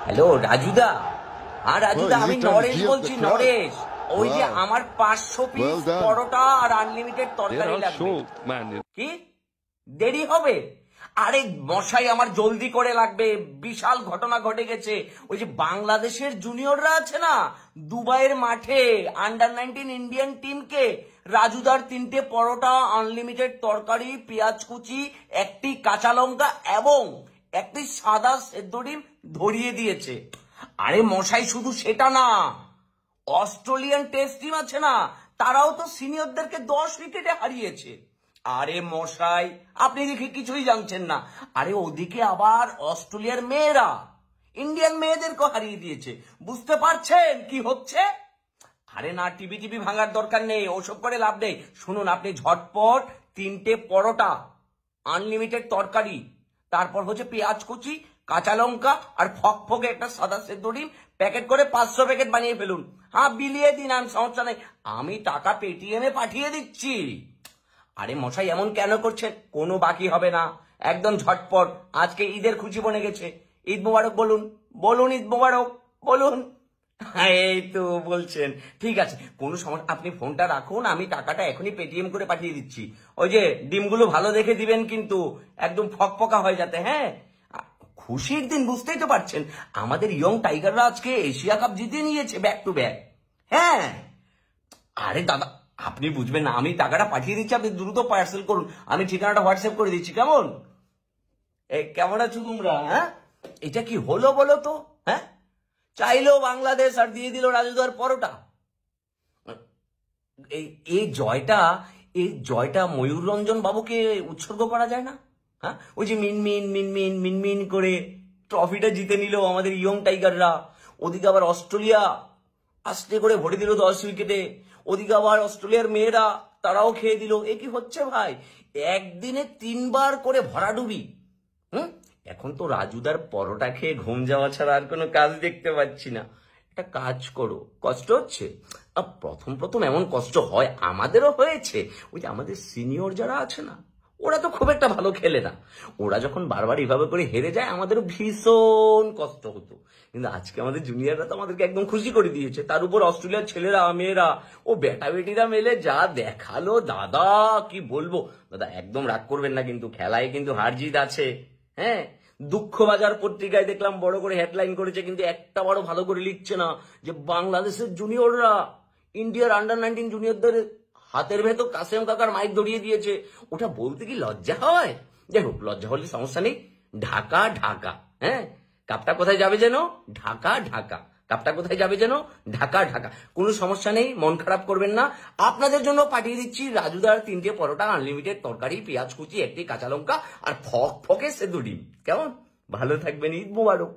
Hello রাজুদা। হ্যাঁ রাজুদা, আমি নরেশ বলছি, নরেশ। ওই যে আমার 500 পিস পরোটা আর আনলিমিটেড তরকারি লাগবে। কি দেরি হবে? আরে মশাই, আমার জলদি করে লাগবে, বিশাল ঘটনা ঘটে গেছে। ওই যে বাংলাদেশের জুনিয়ররা আছে না, দুবাইয়ের মাঠে আন্ডার-19 ইন্ডিয়ান টিমকে রাজুদার 3টে পরোটা, আনলিমিটেড তরকারি, পেঁয়াজ কুচি, একটি কাঁচা লঙ্কা এবং একটি সাদা সেদ্ধ ডিম ধরিয়ে দিয়েছে। আরে মশাই, শুধু সেটা না, অস্ট্রেলিয়ান টেস্ট টিম আছে না, তারাও তো সিনিয়রদেরকে 10 উইকেটে হারিয়েছে। আরে মশাই, আপনি দেখি কিছুই জানছেন না। আরে ওদিকে আবার অস্ট্রেলিয়ার মেয়েরা ইন্ডিয়ান মেয়েদেরকে হারিয়ে দিয়েছে। বুঝতে পারছেন কি হচ্ছে? আরে না, টিভি ভাঙার দরকার নেই, ওসব করে লাভ নেই। শুনুন, আপনি ঝটপট 3টে পরোটা, আনলিমিটেড তরকারি, তারপর হচ্ছে পেঁয়াজ কুচি, কাঁচা লঙ্কা আর ফকফকে একটা সাদা সেদ্ধ ডিম প্যাকেট করে 500 প্যাকেট বানিয়ে ফেলুন। হ্যাঁ, বিলিয়ে দিন, আর সমস্যা নেই, আমি টাকা পেটিএমে পাঠিয়ে দিচ্ছি। আরে মশাই, এমন কেন করছেন? কোনো বাকি হবে না, একদম ঝটপট। আজকে ঈদের খুশি বনে গেছে। ঈদ মোবারক বলুন, বলুন ঈদ মোবারক বলুন। এই তো বলছেন, ঠিক আছে, কোনো সমস্যা, আপনি ফোনটা রাখুন, আমি টাকাটা এখনই পেটিএম করে পাঠিয়ে দিচ্ছি। ওই যে ডিমগুলো ভালো দেখে দিবেন কিন্তু, একদম ফকফকা হয়ে যাতে। হ্যাঁ, খুশির দিন, বুঝতেই তো পারছেন, আমাদের ইয়ং টাইগাররা আজকে এশিয়া কাপ জিতে নিয়েছে ব্যাক টু ব্যাক। হ্যাঁ, আরে দাদা, আপনি বুঝবেন না, আমি টাকাটা পাঠিয়ে দিচ্ছি, আপনি দ্রুত পার্সেল করুন, আমি ঠিকানাটা হোয়াটসঅ্যাপ করে দিচ্ছি। কেমন? কেমন আছো তোমরা? হ্যাঁ, এটা কি হলো বলো তো? হ্যাঁ, চাইলো বাংলাদেশ আর দিয়ে দিল রাজুদার পরোটা। এই এই জয়টা এই জয়টা ময়ূররঞ্জন বাবুকে উৎসর্গ করা যায় না? হ্যাঁ, ওই যে মিনমিন মিনমিন মিনমিন করে ট্রফিটা জিতে নিল আমাদের ইয়ং টাইগাররা। ওদিকে আবার অস্ট্রেলিয়া আস্তে করে ভরে দিল 10 উইকেটে। ওদিকে আবার অস্ট্রেলিয়ার মেয়েরা, তারাও খেয়ে দিল। এ কি হচ্ছে ভাই? একদিনে 3বার করে ভরাডুবি। হুম, এখন তো রাজুদার পরোটা খেয়ে ঘুম যাওয়া ছাড়া আর কোনো কাজ দেখতে পাচ্ছি না। একটা কাজ করো, কষ্ট হচ্ছে, প্রথম প্রথম এমন কষ্ট হয়, আমাদেরও হয়েছে। ওই যে আমাদের সিনিয়র যারা আছে না, ওরা তো খুব একটা ভালো খেলে না। ওরা যখন বারবার এভাবে করে হেরে যায়, আমাদেরও ভীষণ কষ্ট হতো। কিন্তু আজকে আমাদের জুনিয়ররা তো আমাদেরকে একদম খুশি করে দিয়েছে। তার উপর অস্ট্রেলিয়ার ছেলেরা, মেয়েরা, ও বেটা বেটিরা মেলে যা দেখালো, দাদা কি বলবো। দাদা একদম রাগ করবেন না, কিন্তু খেলায় কিন্তু হার জিত আছে। হ্যাঁ, দুঃখবাজার পত্রিকায় দেখলাম বড় করে হেডলাইন করেছে, কিন্তু একটা বড় ভালো করে লিখছে না যে বাংলাদেশের জুনিয়ররা ইন্ডিয়ার আন্ডার-19 জুনিয়রদের হাতের ভেতর কাসেম কাকার মাইক ধরিয়ে দিয়েছে। ওটা বলতে কি লজ্জা হয়? যাই হোক, লজ্জা হলে সমস্যা নেই। ঢাকা ঢাকা, হ্যাঁ, কাপটা কোথায় যাবে যেন? ঢাকা ঢাকা। কাপটা কোথায় যাবে যেন? ঢাকা ঢাকা। কোনো সমস্যা নেই, মন খারাপ করবেন না। আপনাদের জন্য পাঠিয়ে দিচ্ছি রাজুদার 3টে পরোটা, আনলিমিটেড তরকারি, পেঁয়াজ কুচি, একটি কাঁচা লঙ্কা আর ফকফকে সেদ্ধ ডিম। কেমন? ভালো থাকবেন, ঈদ মোবারক।